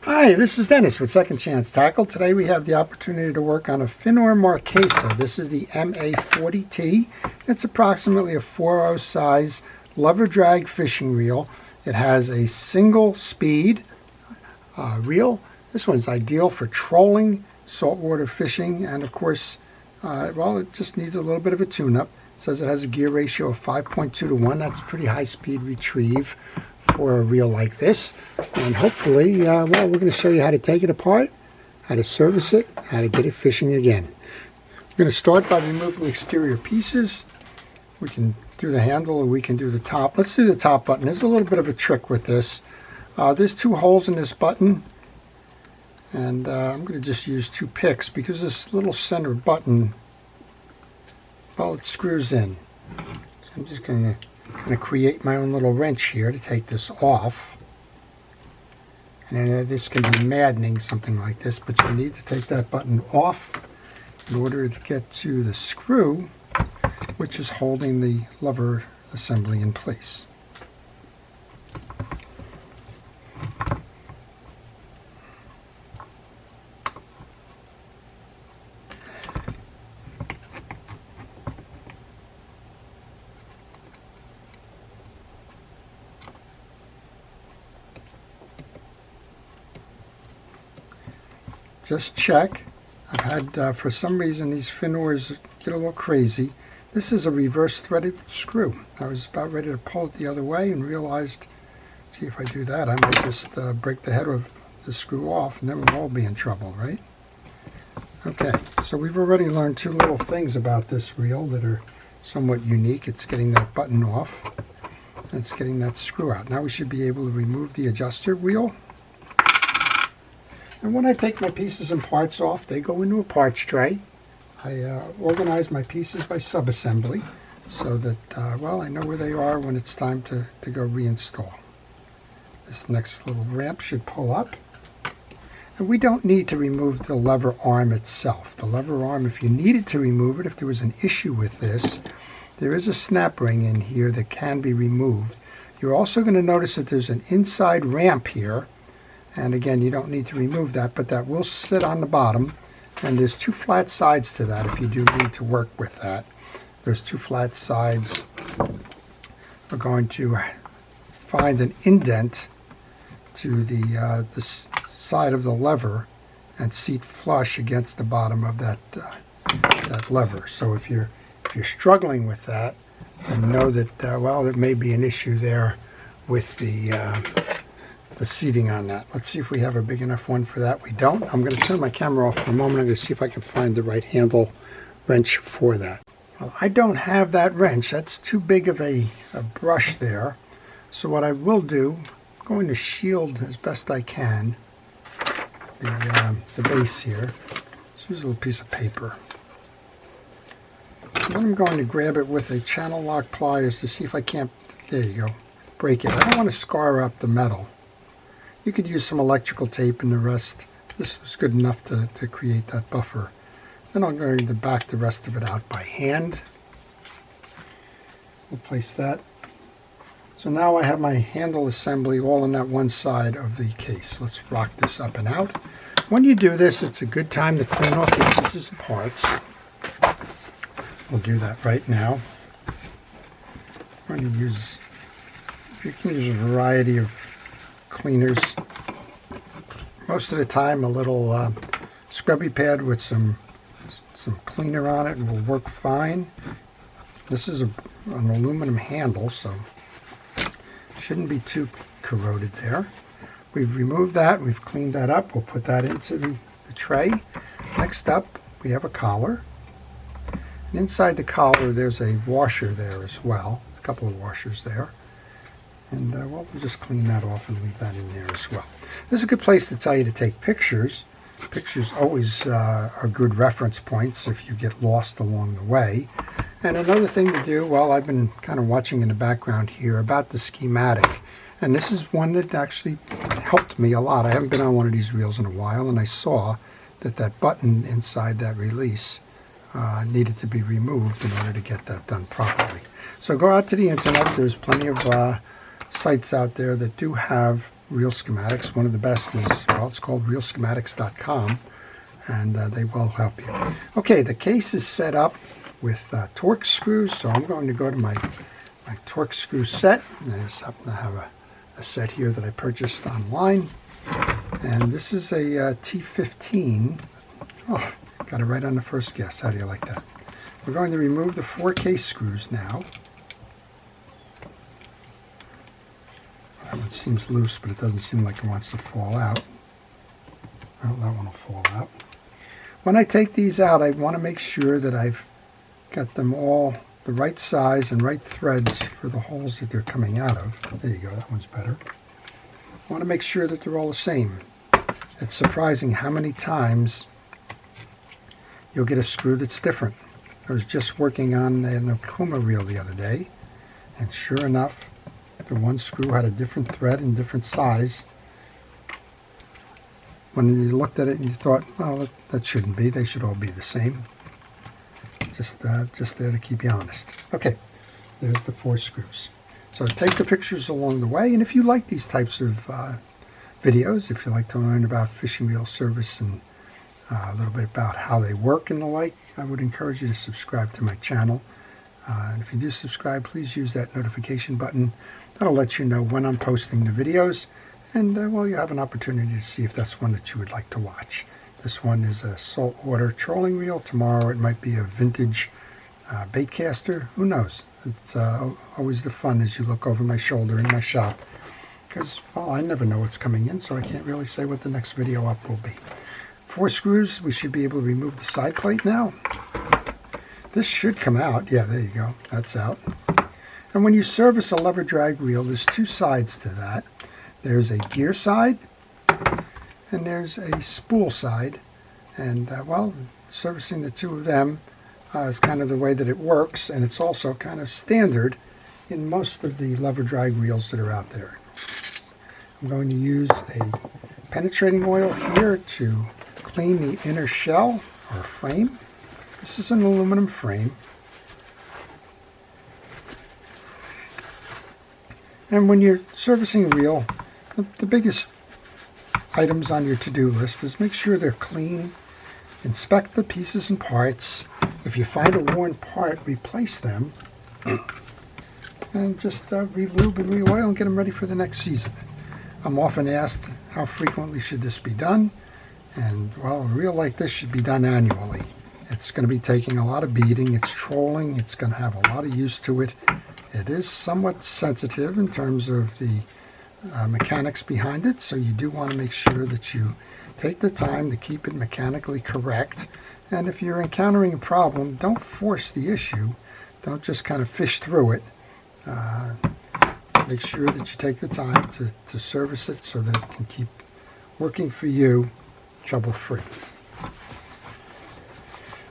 Hi, this is Dennis with Second Chance Tackle. Today we have the opportunity to work on a Fin-Nor Marquesa. This is the MA40T. It's approximately a 4.0 size lever drag fishing reel. It has a single speed reel. This one's ideal for trolling, saltwater fishing, and of course, well, it just needs a little bit of a tune-up. It says it has a gear ratio of 5.2 to 1. That's pretty high speed retrieve for a reel like this. And hopefully, well, we're going to show you how to take it apart, how to service it, how to get it fishing again. We're going to start by removing the exterior pieces. We can do the handle or we can do the top. Let's do the top button. There's a little bit of a trick with this. There's two holes in this button, and I'm going to just use two picks because this little center button, well, it screws in. So I'm just going to kind of create my own little wrench here to take this off. And this can be maddening, something like this, but you need to take that button off in order to get to the screw, which is holding the lever assembly in place. Just check. I've had, for some reason, these Fin-Nors get a little crazy. This is a reverse threaded screw. I was about ready to pull it the other way and realized, see, if I do that, I might just break the head of the screw off, and then we'll all be in trouble, right? Okay, so we've already learned two little things about this reel that are somewhat unique. It's getting that button off, and it's getting that screw out. Now we should be able to remove the adjuster wheel. And when I take my pieces and parts off, they go into a parts tray. I organize my pieces by sub-assembly so that, well, I know where they are when it's time to go reinstall. This next little ramp should pull up. And we don't need to remove the lever arm itself. The lever arm, if you needed to remove it, if there was an issue with this, there is a snap ring in here that can be removed. You're also going to notice that there's an inside ramp here. And again, you don't need to remove that, but that will sit on the bottom. And there's two flat sides to that if you do need to work with that. Those two flat sides are going to find an indent to the side of the lever and seat flush against the bottom of that lever. So if you're struggling with that, then know that, well, there may be an issue there with the seating on that. Let's see if we have a big enough one for that. We don't. I'm going to turn my camera off for a moment. I'm going to see if I can find the right handle wrench for that. Well, I don't have that wrench. That's too big of a brush there. So what I will do, I'm going to shield as best I can the base here. Let's use a little piece of paper. Then I'm going to grab it with a channel lock pliers to see if I can't, there you go, break it. I don't want to scar up the metal. You could use some electrical tape and the rest. This was good enough to create that buffer. Then I'm going to back the rest of it out by hand. We'll place that. So now I have my handle assembly all on that one side of the case. Let's rock this up and out. When you do this, it's a good time to clean off your pieces and parts. We'll do that right now. I'm going to use, you can use a variety of cleaners. Most of the time a little scrubby pad with some cleaner on it will work fine. This is an aluminum handle, so shouldn't be too corroded there. We've removed that, we've cleaned that up. We'll put that into the tray. Next up, we have a collar. And inside the collar there's a washer there as well, a couple of washers there. And well, we'll just clean that off and leave that in there as well. This is a good place to tell you to take pictures. Pictures always are good reference points if you get lost along the way. And another thing to do, well, I've been kind of watching in the background here about the schematic. And this is one that actually helped me a lot. I haven't been on one of these reels in a while, and I saw that that button inside that release needed to be removed in order to get that done properly. So go out to the internet. There's plenty of sites out there that do have reel schematics. One of the best is, well, it's called realschematics.com, and they will help you. Okay, the case is set up with Torx screws, so I'm going to go to my Torx screw set. I just happen to have a set here that I purchased online, and this is a T15. Oh, got it right on the first guess. How do you like that? We're going to remove the 4 case screws now. That one seems loose, but it doesn't seem like it wants to fall out. Well, that one will fall out. When I take these out, I want to make sure that I've got them all the right size and right threads for the holes that they're coming out of. There you go, that one's better. I want to make sure that they're all the same. It's surprising how many times you'll get a screw that's different. I was just working on an Okuma reel the other day, and sure enough, the one screw had a different thread and different size. When you looked at it and you thought, well, that shouldn't be. They should all be the same. Just there to keep you honest. Okay, there's the 4 screws. So take the pictures along the way, and if you like these types of videos, if you like to learn about fishing reel service and a little bit about how they work and the like, I would encourage you to subscribe to my channel. And if you do subscribe, please use that notification button. That'll let you know when I'm posting the videos. And, well, you have an opportunity to see if that's one that you would like to watch. This one is a saltwater trolling reel. Tomorrow it might be a vintage bait caster. Who knows? It's always the fun as you look over my shoulder in my shop. Because, well, I never know what's coming in, so I can't really say what the next video up will be. 4 screws. We should be able to remove the side plate now. This should come out. Yeah, there you go. That's out. And when you service a lever drag reel, there's 2 sides to that. There's a gear side, and there's a spool side. And, well, servicing the 2 of them is kind of the way that it works, and it's also kind of standard in most of the lever drag reels that are out there. I'm going to use a penetrating oil here to clean the inner shell or frame. This is an aluminum frame. And when you're servicing a reel, the biggest items on your to-do list is make sure they're clean, inspect the pieces and parts. If you find a worn part, replace them, and just re-lube and re-oil and get them ready for the next season. I'm often asked how frequently should this be done, and, well, a reel like this should be done annually. It's going to be taking a lot of beating, it's trolling, it's going to have a lot of use to it. It is somewhat sensitive in terms of the mechanics behind it, so you do want to make sure that you take the time to keep it mechanically correct. And if you're encountering a problem, don't force the issue. Don't just kind of fish through it. Make sure that you take the time to service it so that it can keep working for you trouble-free.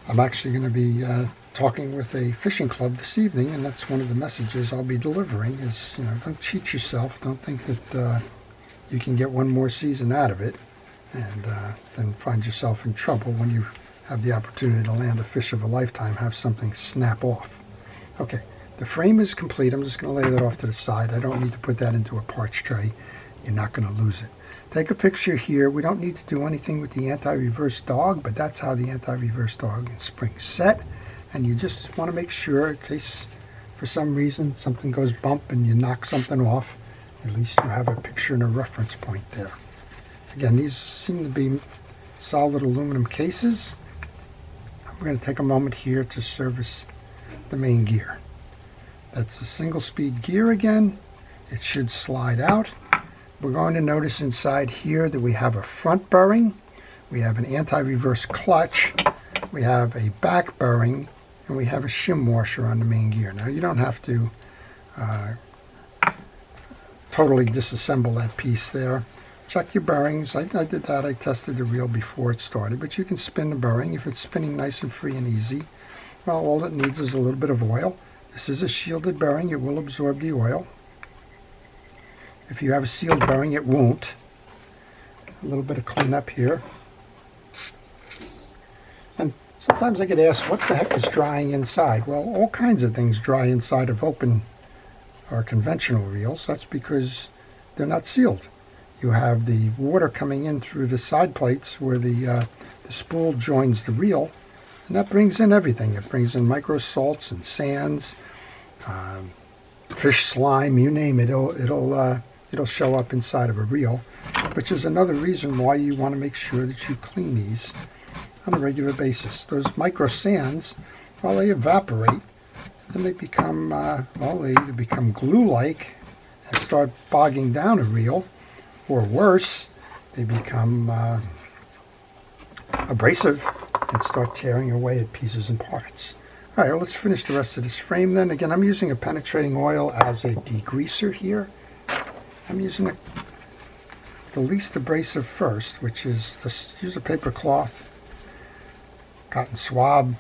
I'm actually going to be talking with a fishing club this evening, and that's one of the messages I'll be delivering is, don't cheat yourself. Don't think that you can get one more season out of it and then find yourself in trouble when you have the opportunity to land a fish of a lifetime, have something snap off. Okay, the frame is complete. I'm just going to lay that off to the side. I don't need to put that into a parts tray. You're not going to lose it. Take a picture here. We don't need to do anything with the anti-reverse dog, but that's how the anti-reverse dog and spring set. And you just want to make sure, in case for some reason something goes bump and you knock something off, at least you have a picture and a reference point there. Again, these seem to be solid aluminum cases. We're going to take a moment here to service the main gear. That's a single speed gear again. It should slide out. We're going to notice inside here that we have a front bearing, we have an anti-reverse clutch, we have a back bearing, and we have a shim washer on the main gear. Now you don't have to totally disassemble that piece there. Check your bearings. I did that. I tested the reel before it started, but you can spin the bearing. If it's spinning nice and free and easy, well, all it needs is a little bit of oil. This is a shielded bearing. It will absorb the oil. If you have a sealed bearing, it won't. A little bit of cleanup here. And sometimes I get asked, what the heck is drying inside? Well, all kinds of things dry inside of open or conventional reels. That's because they're not sealed. you have the water coming in through the side plates where the spool joins the reel, and that brings in everything. It brings in micro salts and sands, fish slime, you name it. It'll show up inside of a reel, which is another reason why you want to make sure that you clean these on a regular basis. Those micro sands, well, they evaporate, then they become they either become glue-like and start bogging down a reel, or worse, they become abrasive and start tearing away at pieces and parts. All right, well, let's finish the rest of this frame then. Again, I'm using a penetrating oil as a degreaser here. I'm using the least abrasive first, which is this. Use a paper cloth, cotton swab,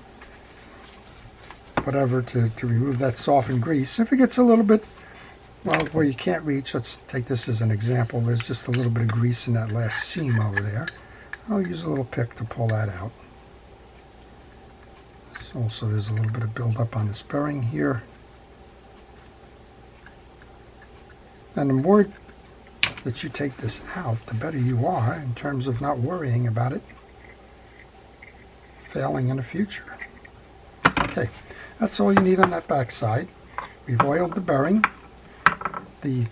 whatever, to remove that softened grease. If it gets a little bit, well, where you can't reach, let's take this as an example. There's just a little bit of grease in that last seam over there. I'll use a little pick to pull that out. Also, there's a little bit of buildup on this bearing here. And the more that you take this out, the better you are in terms of not worrying about it failing in the future. Okay, that's all you need on that back side. We've oiled the bearing. The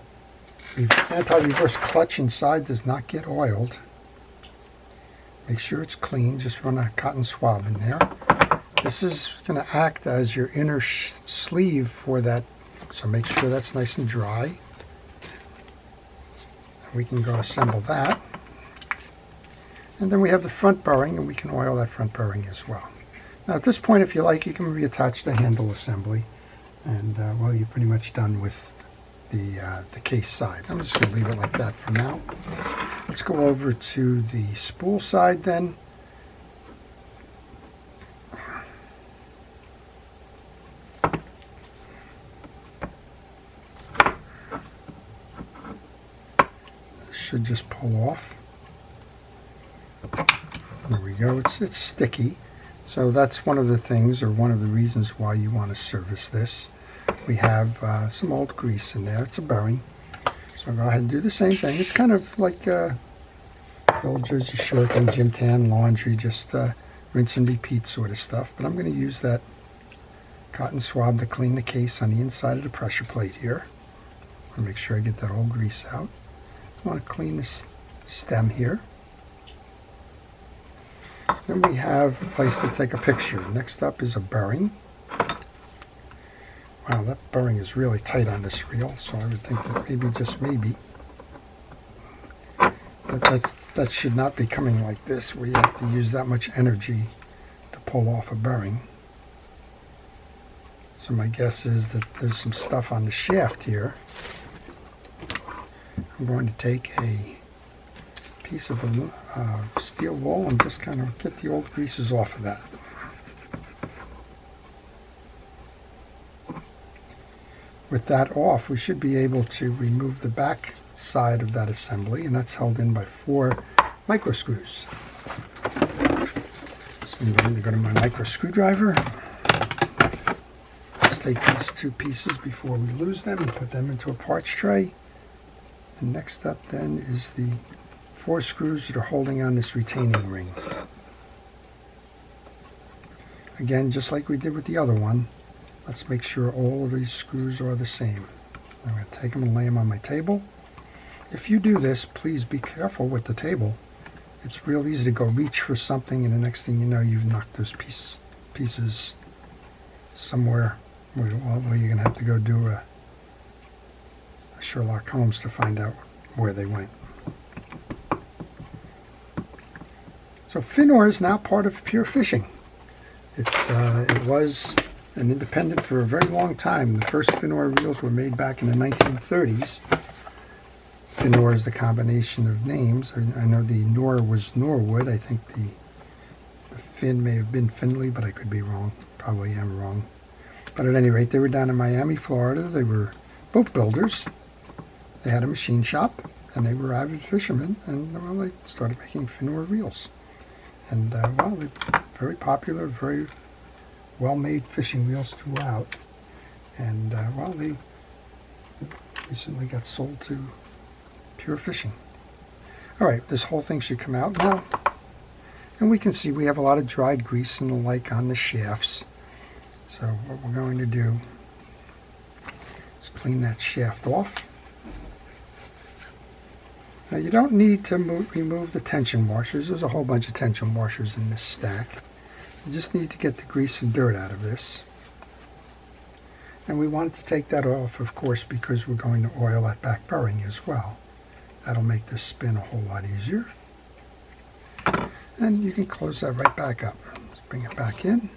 anti-reverse clutch inside does not get oiled. Make sure it's clean. Just run a cotton swab in there. This is going to act as your inner sleeve for that, so make sure that's nice and dry. And we can go assemble that. And then we have the front bearing, and we can oil that front bearing as well. Now at this point, if you like, you can reattach the handle assembly, and well, you're pretty much done with the case side. I'm just going to leave it like that for now. Let's go over to the spool side then. Should just pull off. There we go. It's sticky, so that's one of the things, or one of the reasons why you want to service this. We have some old grease in there. It's a bearing, so I'll go ahead and do the same thing. It's kind of like the old Jersey Shore thing, gym tan, laundry, just rinse and repeat sort of stuff. But I'm going to use that cotton swab to clean the case on the inside of the pressure plate here. I want to make sure I get that old grease out. I want to clean this stem here. Then we have a place to take a picture. Next up is a bearing. Wow, that bearing is really tight on this reel, so I would think that maybe, just maybe, that should not be coming like this, where you have to use that much energy to pull off a bearing. So my guess is that there's some stuff on the shaft here. I'm going to take a piece of steel wool and just kind of get the old greases off of that. With that off, we should be able to remove the back side of that assembly, and that's held in by 4 micro screws. So I'm going to go to my micro screwdriver. Let's take these 2 pieces before we lose them and put them into a parts tray. And next up then is the 4 screws that are holding on this retaining ring. Again, just like we did with the other one, let's make sure all of these screws are the same. I'm going to take them and lay them on my table. If you do this, please be careful with the table. It's real easy to go reach for something, and the next thing you know, you've knocked those pieces somewhere where you're going to have to go do a Sherlock Holmes to find out where they went. So Fin-Nor is now part of Pure Fishing. It was an independent for a very long time. The first Fin-Nor reels were made back in the 1930s. Fin-Nor is the combination of names. I know the Nor was Norwood. I think the fin may have been Finley, but I could be wrong. Probably am wrong. But at any rate, they were down in Miami, Florida. They were boat builders. They had a machine shop, and they were avid fishermen, and well, they started making Fin-Nor reels. And well, they're very popular, very well-made fishing reels throughout. And well, they recently got sold to Pure Fishing. All right, this whole thing should come out now. And we can see we have a lot of dried grease and the like on the shafts. So what we're going to do is clean that shaft off. Now you don't need to remove the tension washers. There's a whole bunch of tension washers in this stack. You just need to get the grease and dirt out of this. And we wanted to take that off, of course, because we're going to oil that back bearing as well. That'll make this spin a whole lot easier. And you can close that right back up. Let's bring it back in.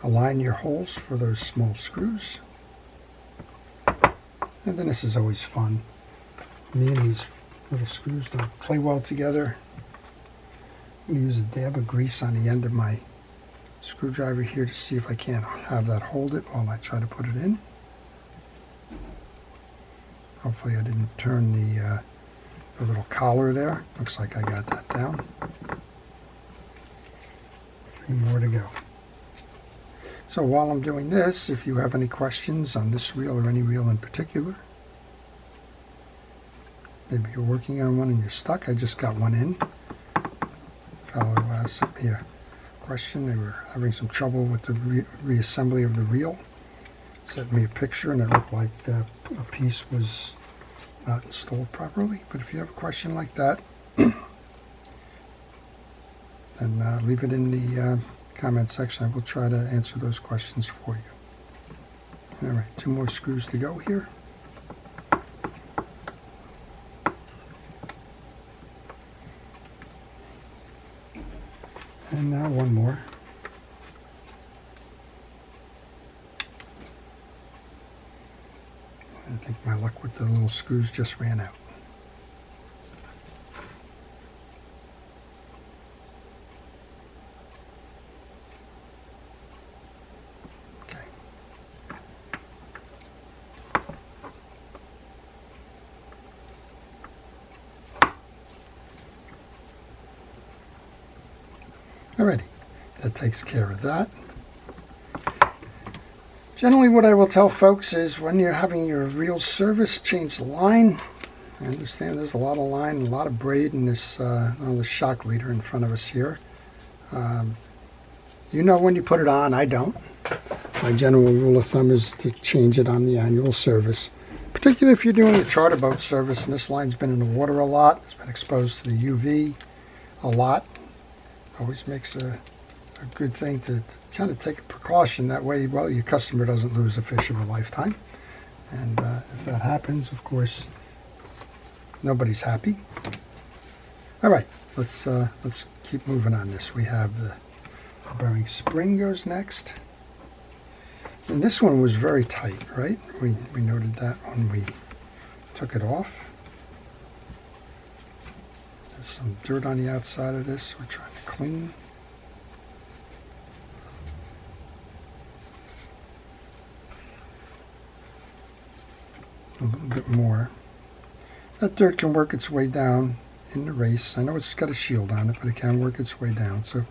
Align your holes for those small screws. And then this is always fun. Me and these little screws don't play well together. I'm going to use a dab of grease on the end of my screwdriver here to see if I can't have that hold it while I try to put it in. Hopefully I didn't turn the little collar there. Looks like I got that down. 3 more to go. So while I'm doing this, if you have any questions on this reel or any reel in particular, maybe you're working on one and you're stuck. I just got one in. A fellow sent me a question. They were having some trouble with the reassembly of the reel. Sent me a picture and it looked like a piece was not installed properly. But if you have a question like that, then leave it in the comment section. I will try to answer those questions for you. All right, 2 more screws to go here. And now 1 more. I think my luck with the little screws just ran out. Okay. Alrighty, that takes care of that. Generally what I will tell folks is when you're having your reel service, change the line. I understand there's a lot of line and a lot of braid in this, this shock leader in front of us here. You know when you put it on, I don't. My general rule of thumb is to change it on the annual service. Particularly if you're doing a charter boat service and this line's been in the water a lot, it's been exposed to the UV a lot. Always makes a good thing to kind of take a precaution. That way, well, your customer doesn't lose a fish of a lifetime. And if that happens, of course, nobody's happy. All right, let's keep moving on this. We have the bearing spring goes next. And this one was very tight, right? We noted that when we took it off. There's some dirt on the outside of this we're trying to clean. A little bit more. That dirt can work its way down in the race. I know it's got a shield on it, but it can work its way down. So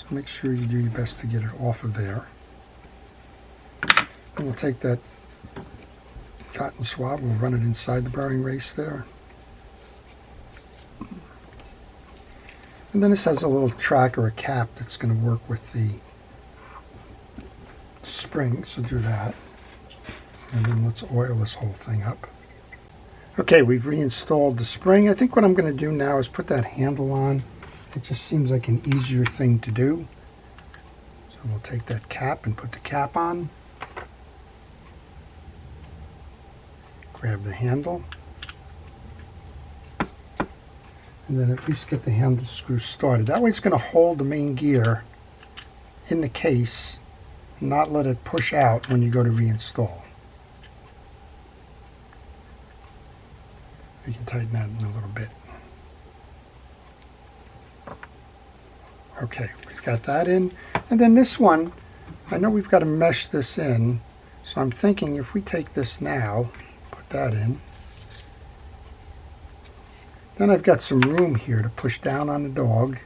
make sure you do your best to get it off of there. And we'll take that cotton swab and we'll run it inside the bearing race there. And then this has a little track or a cap that's going to work with the spring, so do that. And then let's oil this whole thing up. Okay, we've reinstalled the spring. I think what I'm going to do now is put that handle on. It just seems like an easier thing to do. So we'll take that cap and put the cap on. Grab the handle. And then at least get the handle screw started. That way it's going to hold the main gear in the case and not let it push out when you go to reinstall. You can tighten that in a little bit. Okay, we've got that in. And then this one, I know we've got to mesh this in. So I'm thinking if we take this now, put that in, then I've got some room here to push down on the dog.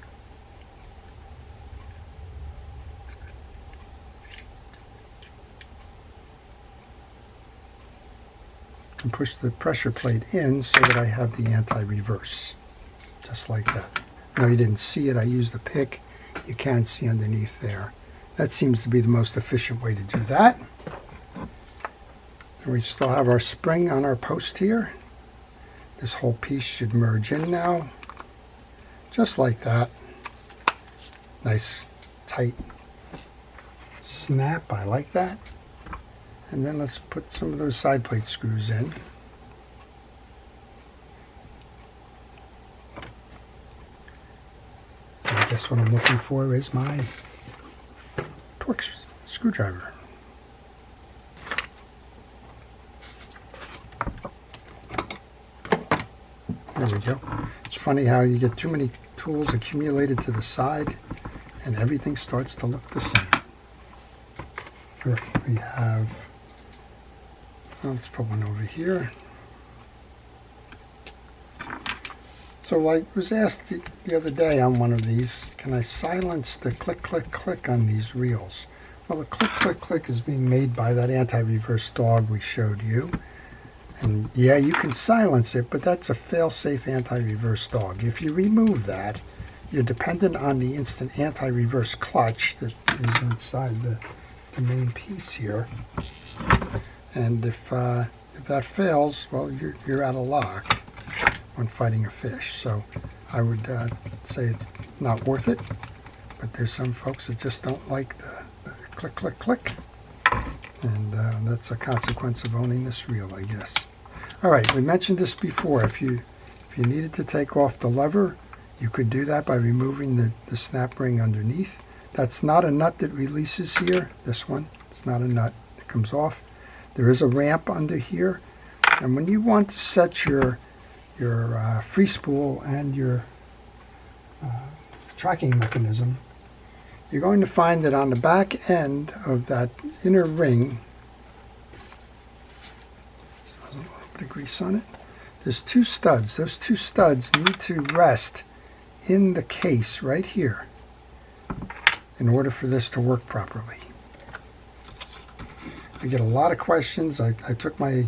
and push the pressure plate in so that I have the anti-reverse, just like that. Now you didn't see it, I used the pick. You can see underneath there. That seems to be the most efficient way to do that. And we still have our spring on our post here. This whole piece should merge in now, just like that. Nice tight snap, I like that. And then let's put some of those side plate screws in. And I guess what I'm looking for is my Torx screwdriver. There we go. It's funny how you get too many tools accumulated to the side and everything starts to look the same. Here we have, well, let's put one over here. So I was asked the other day on one of these, can I silence the click, click, click on these reels? Well, the click, click, click is being made by that anti-reverse dog we showed you. And yeah, you can silence it, but that's a fail-safe anti-reverse dog. If you remove that, you're dependent on the instant anti-reverse clutch that is inside the main piece here. And if that fails, well, you're out of luck when fighting a fish. So I would say it's not worth it. But there's some folks that just don't like the click, click, click. And that's a consequence of owning this reel, I guess. All right, we mentioned this before. If you needed to take off the lever, you could do that by removing the snap ring underneath. That's not a nut that releases here. This one, it's not a nut. It comes off. There is a ramp under here. And when you want to set your free spool and your tracking mechanism, you're going to find that on the back end of that inner ring, there's a little bit of grease on it, there's two studs. Those two studs need to rest in the case right here in order for this to work properly. I get a lot of questions. I took my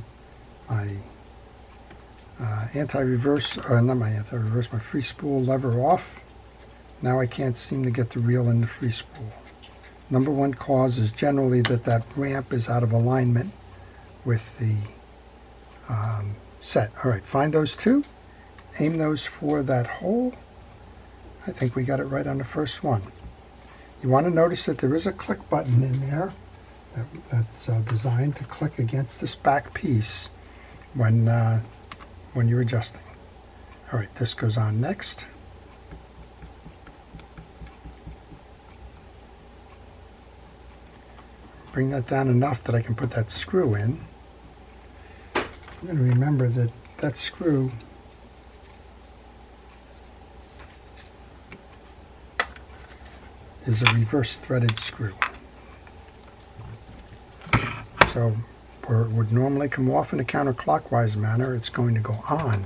anti-reverse, not my anti-reverse, my free spool lever off. Now I can't seem to get the reel in the free spool. Number one cause is generally that ramp is out of alignment with the set. All right, find those two, aim those for that hole. I think we got it right on the first one. You want to notice that there is a click button in there that's designed to click against this back piece when you're adjusting. All right, this goes on next. Bring that down enough that I can put that screw in. I'm going to remember that that screw is a reverse threaded screw. So where it would normally come off in a counterclockwise manner, it's going to go on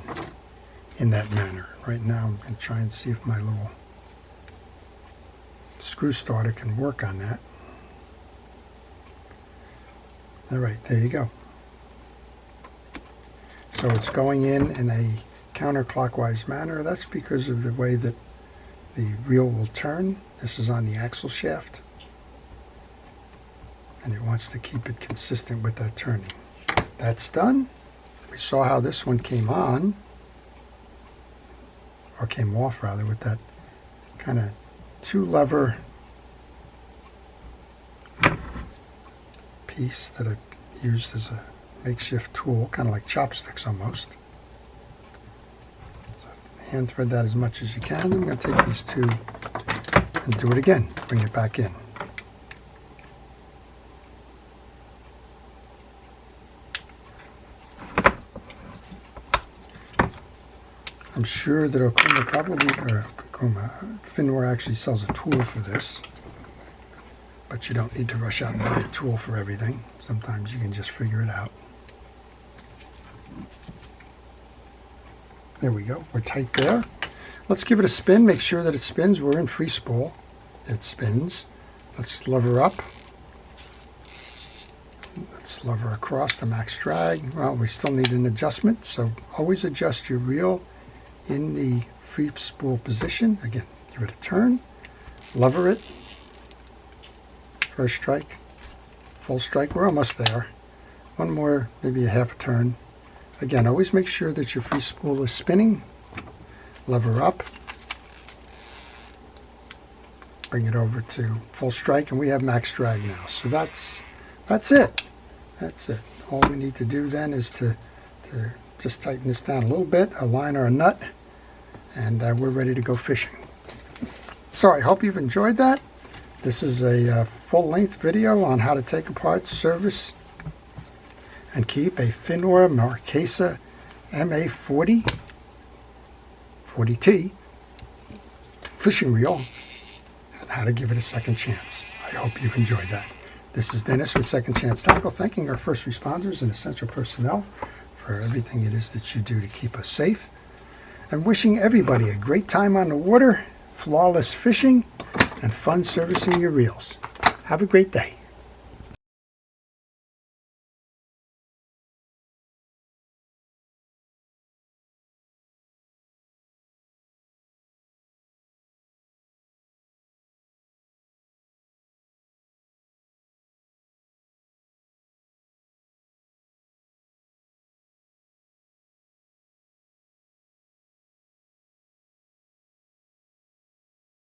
in that manner. Right now I'm going to try and see if my little screw starter can work on that. All right, there you go. So it's going in a counterclockwise manner. That's because of the way that the reel will turn. This is on the axle shaft, and it wants to keep it consistent with that turning. That's done. We saw how this one came on, or came off rather, with that kind of two lever piece that I used as a makeshift tool, kind of like chopsticks almost. So hand thread that as much as you can. I'm going to take these two and do it again. Bring it back in. I'm sure that Okuma probably, or Okuma, Fin-Nor actually sells a tool for this. But you don't need to rush out and buy a tool for everything. Sometimes you can just figure it out. There we go. We're tight there. Let's give it a spin. Make sure that it spins. We're in free spool. It spins. Let's lever up. Let's lever across the max drag. Well, we still need an adjustment, so always adjust your reel in the free spool position. Again, give it a turn, lever it, first strike, full strike. We're almost there. One more, maybe a half a turn. Again, always make sure that your free spool is spinning. Lever up, bring it over to full strike, and we have max drag now. So that's it. That's it. All we need to do then is to just tighten this down a little bit, align our nut, and we're ready to go fishing. So I hope you've enjoyed that. This is a full-length video on how to take apart, service, and keep a Fin-Nor Marquesa MA40T fishing reel, and how to give it a second chance. I hope you've enjoyed that. This is Dennis with Second Chance Tackle, thanking our first responders and essential personnel for everything it is that you do to keep us safe, and wishing everybody a great time on the water, flawless fishing, and fun servicing your reels. Have a great day.